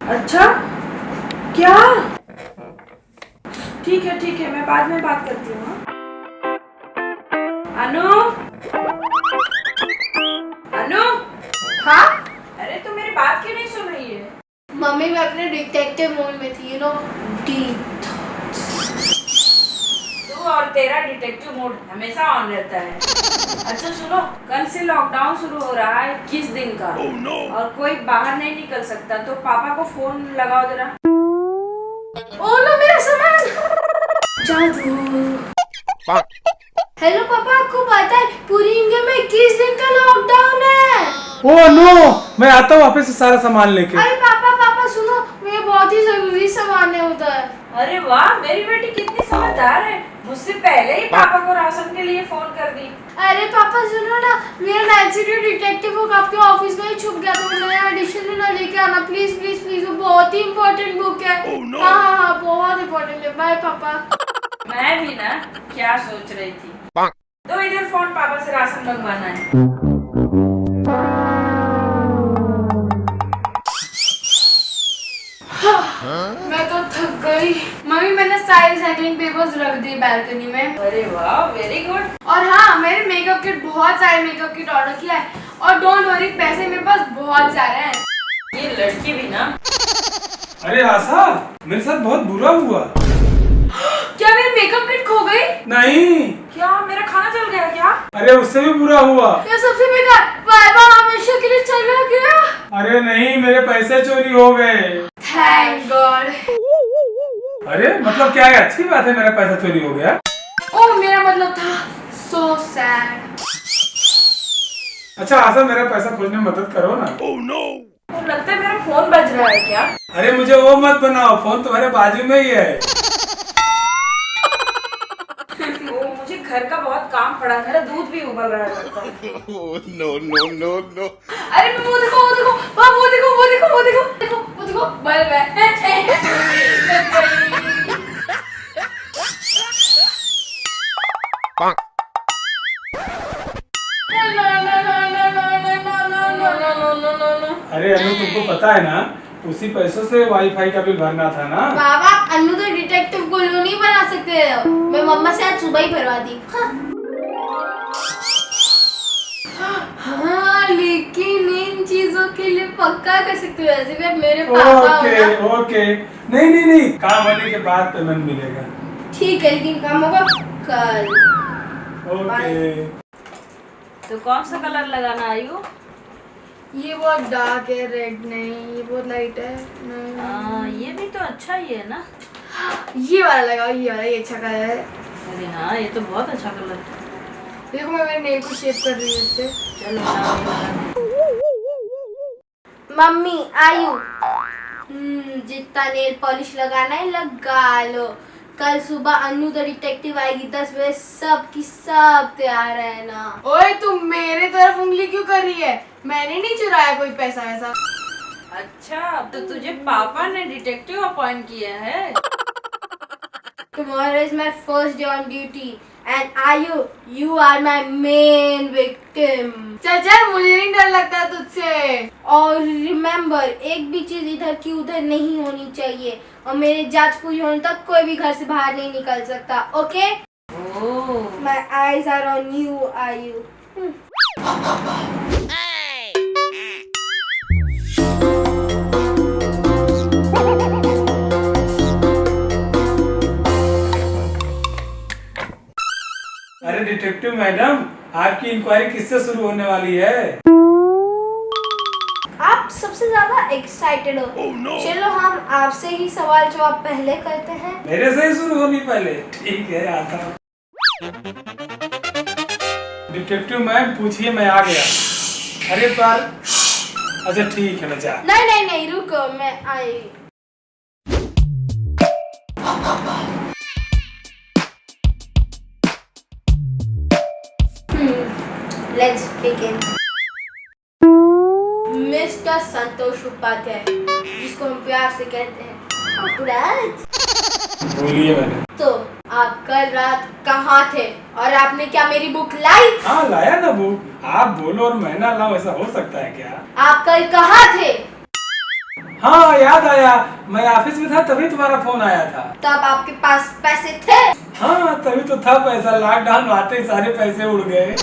अच्छा, क्या? ठीक है, मैं बाद में बात करती हूँ। अनु, अनु। हाँ अरे तू मेरी बात क्यों नहीं सुन रही है? मम्मी, मैं अपने डिटेक्टिव मोड में थी, डीप। तू और तेरा डिटेक्टिव मोड हमेशा ऑन रहता है। अच्छा सुनो, कल से लॉकडाउन शुरू हो रहा है 21 दिन का। और कोई बाहर नहीं निकल सकता, तो पापा को फोन लगाओ जरा। ओ नो, मेरा सामान। जादू। हेलो पापा, आपको पता है पूरी इंडिया में 21 दिन का लॉकडाउन है। ओह नो, मैं आता हूँ वापस से सारा सामान लेके। अरे पापा पापा सुनो, मेरे बहुत ही जरूरी सामान है उधर। अरे वाह, मेरी बेटी कितनी समझदार है, मुझसे पहले ही पापा को राशन के लिए फोन कर दी। अरे पापा सुनो ना, मेरा नैन्सी ड्यू डिटेक्टिव बुक आपके ऑफिस में ही छुप गया, तो नया एडिशन में ना लेके आना प्लीज प्लीज प्लीज। वो बहुत ही इम्पोर्टेंट बुक है। हाँ, बहुत इम्पोर्टेंट है। बाय पापा। मैं भी ना क्या सोच रही थी, तो इधर फोन पापा से राशन मंगवाना है। मैं तो थक गई। मम्मी, मैंने सारे रिसाइकलिंग पेपर्स रख दिए बालकनी में। अरे वाह, वेरी गुड। और हाँ, मैंने मेकअप किट, बहुत सारे मेकअप किट ऑर्डर किया है। और डोंट वरी, पैसे मेरे पास बहुत सारे हैं। ये लड़की भी ना। अरे आशा, मेरे साथ बहुत बुरा हुआ। क्या मेरी मेकअप किट खो गई? नहीं। क्या मेरा खाना जल गया क्या? अरे उससे भी बुरा हुआ। ये सबसे बेकार, वाइवा हमेशा के लिए चला गया। अरे नहीं, मेरे पैसे चोरी हो गए। Thank God. अरे मतलब क्या है, अच्छी बात है मेरा पैसा चोरी हो गया। ओ, मेरा मतलब था सो सैड। अच्छा आशा, मेरा पैसा खोजने में मदद करो ना। तो लगता है मेरा फोन बज रहा है क्या? अरे मुझे वो मत बनाओ, फोन तुम्हारे बाजू में ही है। वो मुझे घर का बहुत काम पड़ा है, मेरा दूध भी उबल रहा है। no. अरे वो देखो, वो देखो, वो देखो, वो देखो, वो देखो, देखो, वो देखो, बल्ब है। अरे अनु, तुमको पता है ना, उसी पैसों से वाईफाई का बिल भरना था ना। बाबा, अन्नू तो डिटेक्टिव गुल्लू नहीं बना सकते हो। मैं मम्मा से आज सुबह ही भरवा दी। हाँ, लेकिन इन चीजों के लिए पक्का कर सकते हो, ऐसे भी अब मेरे पापा हो ओके ना। ओके, नहीं नहीं नहीं, काम होने के बाद पेमेंट मिलेगा। ठीक है, लेकिन काम होगा कल। ओके। तो कौन सा कलर लगाना आयु? ये बहुत डार्क है, रेड नहीं। ये बहुत लाइट है, नहीं। ये भी तो अच्छा ही है ना। ये वाला लगाओ, ये वाला, ये अच्छा कलर है। अरे हाँ, ये तो बहुत अच्छा कलर है। देखो, मैं मेरे नेल को शेप कर रही हूँ इससे। चलो बनाओ ये वाला। मम्मी, आयु, जितना नेल पॉलिश लगाना है लगा लो। कल सुबह अनु द डिटेक्टिव आएगी 10 बजे, सब की सब तैयार है ना। ओए, तुम मेरे तरफ उंगली क्यों कर रही है? मैंने नहीं चुराया कोई पैसा वैसा। अच्छा, तो तुझे पापा ने डिटेक्टिव अपॉइंट किया है? Tomorrow is my first day on duty and Ayu, you are my main victim. चाचा, मुझे नहीं डर लगता तुझसे। और remember, एक भी चीज इधर की उधर नहीं होनी चाहिए, और मेरे जांच पूरी होने तक कोई भी घर से बाहर नहीं निकल सकता। Okay? Oh, My eyes are on you, Ayu. अरे डिटेक्टिव मैडम, आपकी इंक्वायरी किससे शुरू होने वाली है? आप सबसे ज्यादा एक्साइटेड हो। चलो, हम आपसे ही सवाल जवाब पहले करते हैं। मेरे से ही शुरू होनी पहले? ठीक है, आता हूँ। डिटेक्टिव मैम पूछिए, मैं आ गया। अरे पर अच्छा ठीक है, मैं जा। नहीं नहीं नहीं, रुको, मैं आई। Let's begin. मिस्टर संतोष उपाध्याय, जिसको हम प्यार से कहते हैं अपराध। बोलिए मैडम। तो आप कल रात कहाँ थे और आपने क्या मेरी बुक लाई? हाँ लाया ना बुक। आप बोलो और मैं ना लाऊं, ऐसा हो सकता है क्या? आप कल कहाँ थे? हाँ याद आया, मैं ऑफिस में था तभी तुम्हारा फोन आया था। तब आपके पास पैसे थे? हाँ तभी तो था पैसा, लॉकडाउन आते ही सारे पैसे उड़ गए।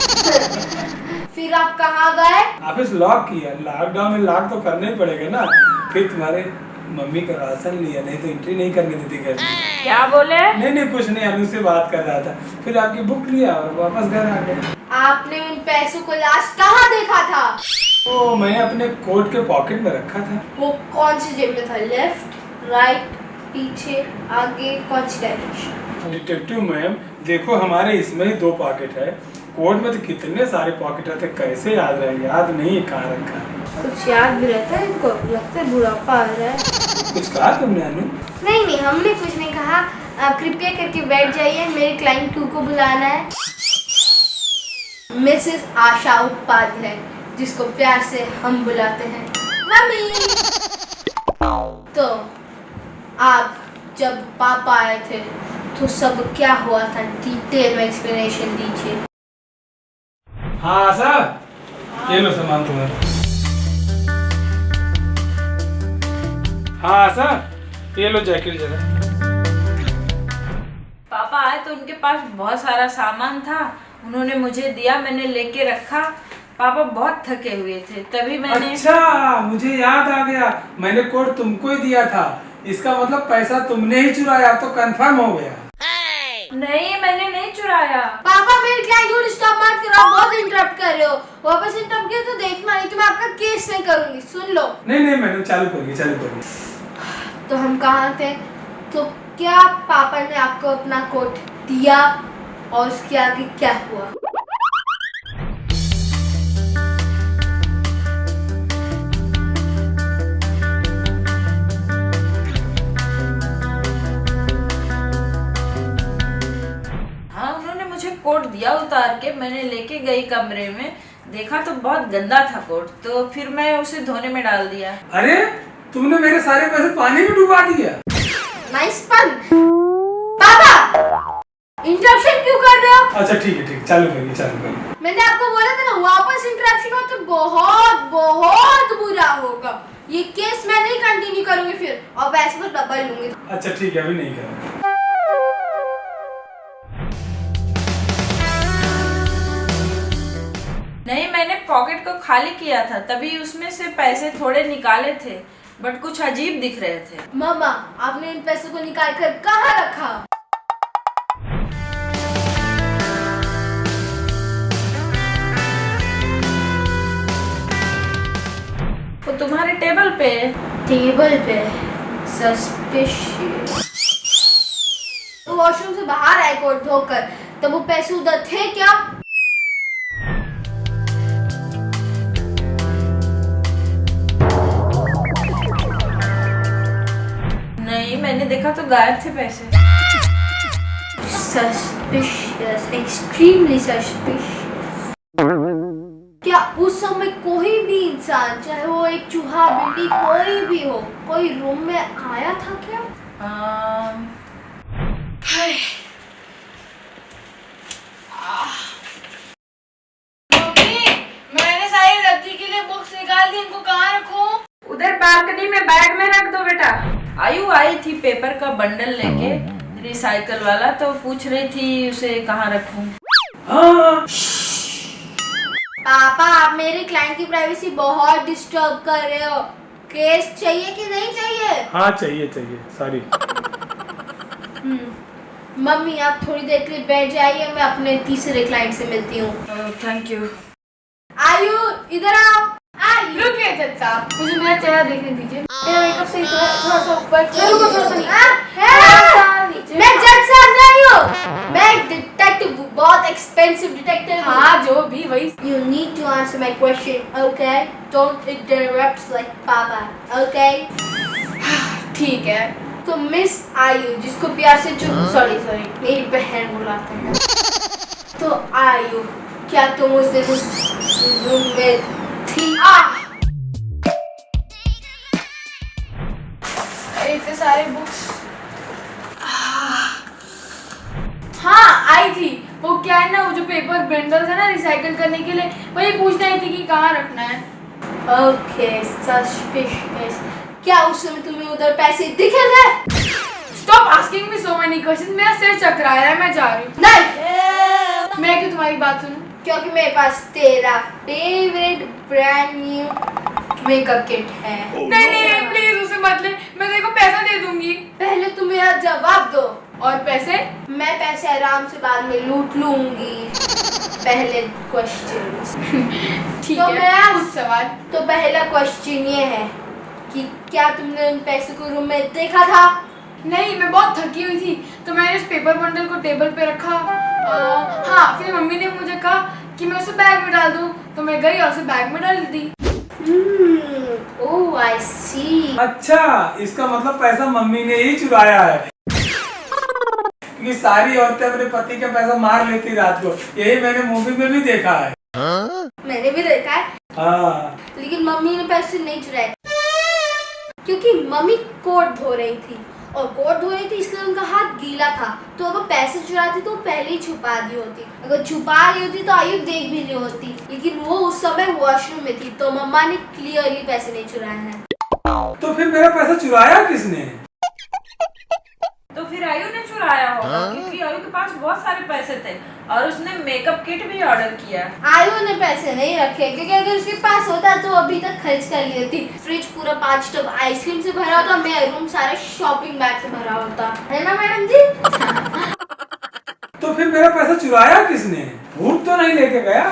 फिर आप कहाँ गए? ऑफिस लॉक किया, लॉकडाउन में लॉक तो करना ही पड़ेगा ना। फिर तुम्हारे मम्मी का राशन लिया, नहीं तो एंट्री नहीं करने देती घर में। क्या बोले? नहीं कुछ नहीं, अनु से बात कर रहा था। फिर आपकी बुक लिया और वापस घर आ गए। आपने उन पैसों को लास्ट कहाँ देखा था? वो मैंने अपने कोट के पॉकेट में रखा था। वो कौन सी जेब में था? लेफ्ट, राइट, पीछे, आगे, कौन सी डायरेक्शन? डिटेक्टिव मैम देखो, हमारे इसमें ही 2 पॉकेट है, कोट में तो कितने सारे पॉकेट रहते, कैसे याद रहे? याद नहीं है कहाँ रखा है। कुछ याद भी रहता है इनको, लगता है बुढ़ापा आ रहा है। कुछ कहा तुमने अनु? नहीं हमने कुछ नहीं कहा। आप कृपया करके बैठ जाइए, मेरे क्लाइंट 2 को बुलाना है। मिसेस आशा उपाध्याय, जिसको प्यार से हम बुलाते हैं मम्मी। तो आप जब पापा आए थे तो सब क्या हुआ था, डिटेल में एक्सप्लेनेशन दीजिए। हाँ सर, ये लो सामान तुम्हारा। हाँ सर, ये लो जैकेट जरा। पापा आए तो उनके पास बहुत सारा सामान था, उन्होंने मुझे दिया, मैंने लेके रखा। पापा बहुत थके हुए थे तभी मैंने। अच्छा मुझे याद आ गया, मैंने कोट तुमको ही दिया था, इसका मतलब पैसा तुमने ही चुराया, तो कंफर्म हो गया। नहीं मैंने नहीं चुराया। पापा मेरे क्लाइंट को डिस्टर्ब मत करो, आप बहुत इंटरप्ट कर रहे हो। वापस इंटरप्ट किया तो देखना, नहीं तो मैं आपका केस नहीं करूंगी, सुन लो। नहीं मैडम, चालू करिए। तो हम कहाँ थे? तो क्या पापा ने आपको अपना कोट दिया और उसके आगे क्या हुआ? हाँ उन्होंने मुझे कोट दिया उतार के, मैंने लेके गई कमरे में, देखा तो बहुत गंदा था कोट, तो फिर मैं उसे धोने में डाल दिया। अरे तुमने मेरे सारे पैसे पानी में डुबा दिया। नाइस पन। पापा इंटरप्शन क्यों कर रहे हो? अच्छा ठीक है, चालू करिए। मैंने आपको बोला था ना, वापस इंटरप्शन हो तो बहुत बहुत बुरा होगा। ये केस मैं नहीं कंटिन्यू करूंगी फिर, और पैसे तो डबल लूंगी। अच्छा ठीक है, अभी नहीं करूँगा। नहीं मैंने पॉकेट को खाली किया था, तभी उसमें से पैसे थोड़े निकाले थे, बट कुछ अजीब दिख रहे थे। मामा आपने इन पैसों को निकाल कर कहाँ रखा? वो तुम्हारे टेबल पे। टेबल पे? सस्पिशियस। तो वॉशरूम से बाहर आए कोट धोकर, तब वो पैसे उधर थे क्या? नहीं मैंने देखा तो गायब थे पैसे। Suspicious, extremely suspicious. क्या उस समय कोई भी इंसान, चाहे वो एक चूहा, बिल्ली, कोई भी हो, कोई रूम में आया था क्या? मैंने सारी रद्दी के लिए बुक्स निकाल दी, इनको कहाँ रखूं? उधर बालकनी में बैग में रख दो बेटा। आयु आई थी पेपर का बंडल लेके, रिसाइकल वाला, तो पूछ रही थी उसे कहाँ रखूं। पापा आप मेरे क्लाइंट की प्राइवेसी बहुत डिस्टर्ब कर रहे हो। केस चाहिए कि नहीं चाहिए? हाँ चाहिए, सॉरी। मम्मी आप थोड़ी देर के लिए बैठ जाइए, मैं अपने तीसरे क्लाइंट से मिलती हूँ। Thank you. आयु इधर आओ। रुकिए जज साहब, मुझे मेरा चेहरा देखने दीजिए। मेरा मेकअप सही थोड़ा सा ऊपर, थोड़ा सा नीचे। मैं जज साहब नहीं हूँ, मैं डिटेक्टिव, बहुत एक्सपेंसिव डिटेक्टिव। हाँ जो भी वही। You need to answer my question, okay? Don't interrupt like Papa, okay? ठीक है। तो मिस आयु, जिसको प्यार से सॉरी मेरी बहन बुलाते हैं। तो आयु, क्या तुम उस दिन उस रूम में थी? इतने सारे बुक्स। हाँ आई थी। वो क्या है ना, वो जो पेपर बंडल था ना रिसाइकल करने के लिए, वही पूछ रही थी कि कहाँ रखना है। Okay suspicious. क्या उस समय तुम्हें उधर पैसे दिखे थे? Stop asking me so many questions, मेरा सिर चकरा रहा है, मैं जा रही हूँ। नहीं, मैं क्यों तुम्हारी बात सुनूं? क्योंकि मेरे पास तेरा favourite brand new makeup kit है। नहीं नहीं नहीं, प्लीज उसे मत ले, मैं तेरे को पैसा दे दूंगी। पहले तुम मेरा जवाब दो। और पैसे? मैं पैसे आराम से बाद में लूट लूंगी। पहले क्वेश्चन। ठीक तो है, मैं कुछ सवाल। तो पहला क्वेश्चन ये है कि क्या तुमने उन पैसों को रूम में देखा था? नहीं, मैं बहुत थकी हुई थी तो मैंने इस पेपर बंडल को टेबल पे रखा। हाँ, फिर मम्मी ने मुझे कहा कि मैं उसे बैग में डाल दूं, तो मैं गई और उसे बैग में डाल दी। ओह आई सी। अच्छा, इसका मतलब पैसा मम्मी ने ही चुराया है, क्योंकि सारी औरतें अपने पति का पैसा मार लेती रात को। यही मैंने मूवी में भी देखा है। मैंने भी देखा है। हाँ, लेकिन मम्मी ने पैसे नहीं चुराए, क्योंकि मम्मी कोट धो रही थी और कोट धो रही थी इसलिए उनका हाथ गीला था। तो अगर पैसे चुराती तो पहले ही छुपा दी होती। अगर छुपा रही होती तो आयु देख भी नहीं होती। लेकिन वो उस समय वॉशरूम में थी, तो मम्मा ने क्लियरली पैसे नहीं चुराए हैं। तो फिर मेरा पैसा चुराया किसने? तो फिर आयु ने चुराया होगा, क्योंकि आयु के पास बहुत सारे पैसे थे और उसने मेकअप किट भी ऑर्डर किया। आयु ने पैसे नहीं रखे, क्योंकि अगर उसके पास होता तो अभी तक खर्च कर ली होती। फ्रिज पूरा 5 टब आइसक्रीम से भरा होता, मेरा रूम सारा शॉपिंग बैग से भरा होता, है ना मैडम जी? तो फिर मेरा पैसा चुराया किसने? भूत तो नहीं लेके गया?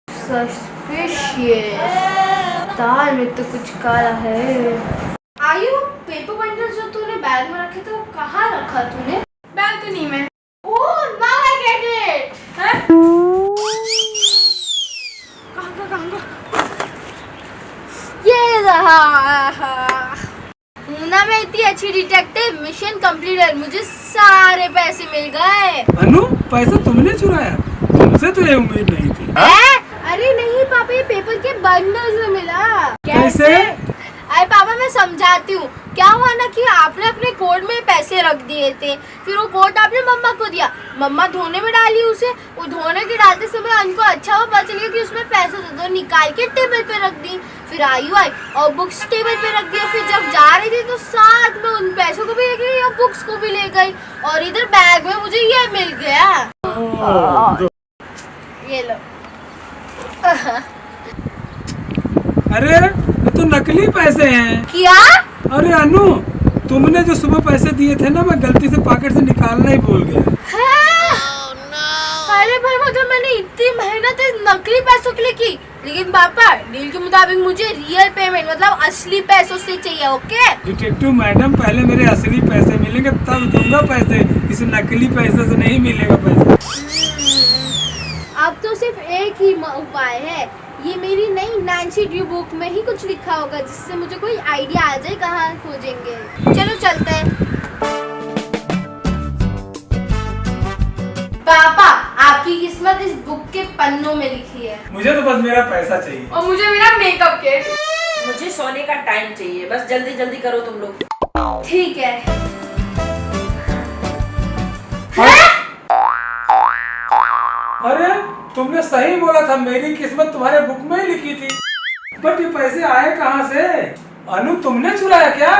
सस्पिशियस। दाल में तो कुछ काला है। आयु, पेपर बंडल जो तूने बैग में रखे थे वो कहाँ रखा तूने? बालकनी में। ओह, नाउ आई गेट इट। ये रहा। ना मैं इतनी अच्छी डिटेक्टिव, मिशन कंप्लीटेड, मुझे सारे पैसे मिल गए। अनु, पैसा तुमने चुराया? तुमसे तो ये उम्मीद नहीं थी। अरे नहीं पापा, ये पेपर के बंडल से मिला। कैसे? अरे पापा मैं समझाती हूँ। क्या हुआ ना कि आपने अपने कोट में पैसे रख दिए थे, फिर वो कोट आपने मम्मा को दिया, मम्मा धोने में डाली उसे। वो धोने के डालते समय उनको अच्छा हुआ पता चल गया कि उसमें पैसे थे, तो निकाल के टेबल पे रख दी। फिर आयु आई और बुक्स टेबल पे रख दिया। फिर जब जा रही थी तो साथ में उन पैसों को भी ले गई और बुक्स को भी ले गई, और इधर बैग में मुझे ये मिल गया। ये लो। अरे, ये तो नकली पैसे हैं। क्या? अरे अनु, तुमने जो सुबह पैसे दिए थे ना, मैं गलती से पॉकेट से निकालना ही भूल गया। अरे भाई, मतलब मैंने इतनी मेहनत नकली पैसों के लिए की, लेकिन पापा डील के मुताबिक मुझे रियल पेमेंट मतलब असली पैसों से चाहिए। ओके डिटेक्टिव मैडम, पहले मेरे असली पैसे मिलेंगे तब दूंगा पैसे, इस नकली पैसे से नहीं मिलेगा पैसा। अब तो सिर्फ एक ही उपाय है। ये मेरी नई नैन्सी ड्रू बुक में ही कुछ लिखा होगा, जिससे मुझे कोई आइडिया आ जाए कहाँ खोजेंगे। चलो चलते हैं। पापा, आपकी किस्मत इस बुक के पन्नों में लिखी है। मुझे तो बस मेरा पैसा चाहिए। और मुझे मेरा मेकअप किट। मुझे सोने का टाइम चाहिए, बस जल्दी जल्दी करो तुम लोग। ठीक है। अरे, तुमने सही बोला था, मेरी किस्मत तुम्हारे बुक में ही लिखी थी। बट ये पैसे आए कहाँ से? अनु, तुमने चुराया क्या?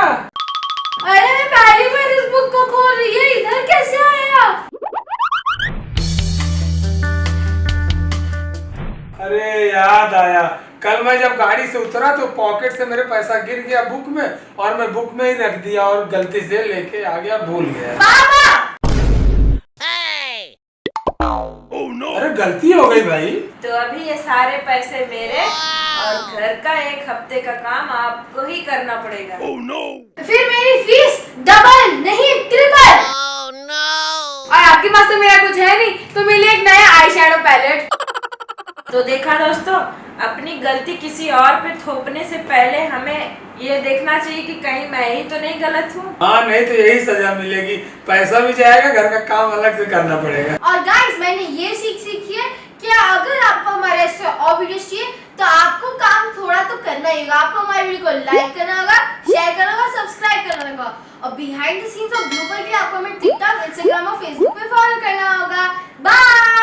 अरे मैं पहली बार इस बुक को खोल रही है, इधर कैसे आया? अरे याद आया, कल मैं जब गाड़ी से उतरा तो पॉकेट से मेरे पैसा गिर गया बुक में, और मैं बुक में ही रख दिया और गलती से लेके आ गया, भूल गया। पापा! अरे गलती हो गई भाई। तो अभी ये सारे पैसे मेरे, और घर का 1 हफ्ते का काम आपको ही करना पड़ेगा। फिर मेरी फीस डबल नहीं ट्रिपल। और आपके पास तो मेरा कुछ है नहीं, तो मेरे लिए एक नया आई शैडो पैलेट। तो देखा दोस्तों, अपनी गलती किसी और पे थोपने से पहले हमें ये देखना चाहिए कि कहीं मैं ही तो नहीं गलत हूँ। हाँ, नहीं तो यही सजा मिलेगी, पैसा भी जाएगा, घर का काम अलग से करना पड़ेगा। और गाइस, मैंने ये सीखी है कि अगर आपको हमारे ऐसे और वीडियोस चाहिए तो आपको काम थोड़ा तो करना ही होगा। आपको हमारे वीडियो को लाइक करना होगा, शेयर करना होगा, सब्सक्राइब करना होगा, और बिहाइंड द सीन्स और ब्लूपर के लिए आपको हमें टिकटॉक, इंस्टाग्राम और फेसबुक पे फॉलो करना होगा। बाय।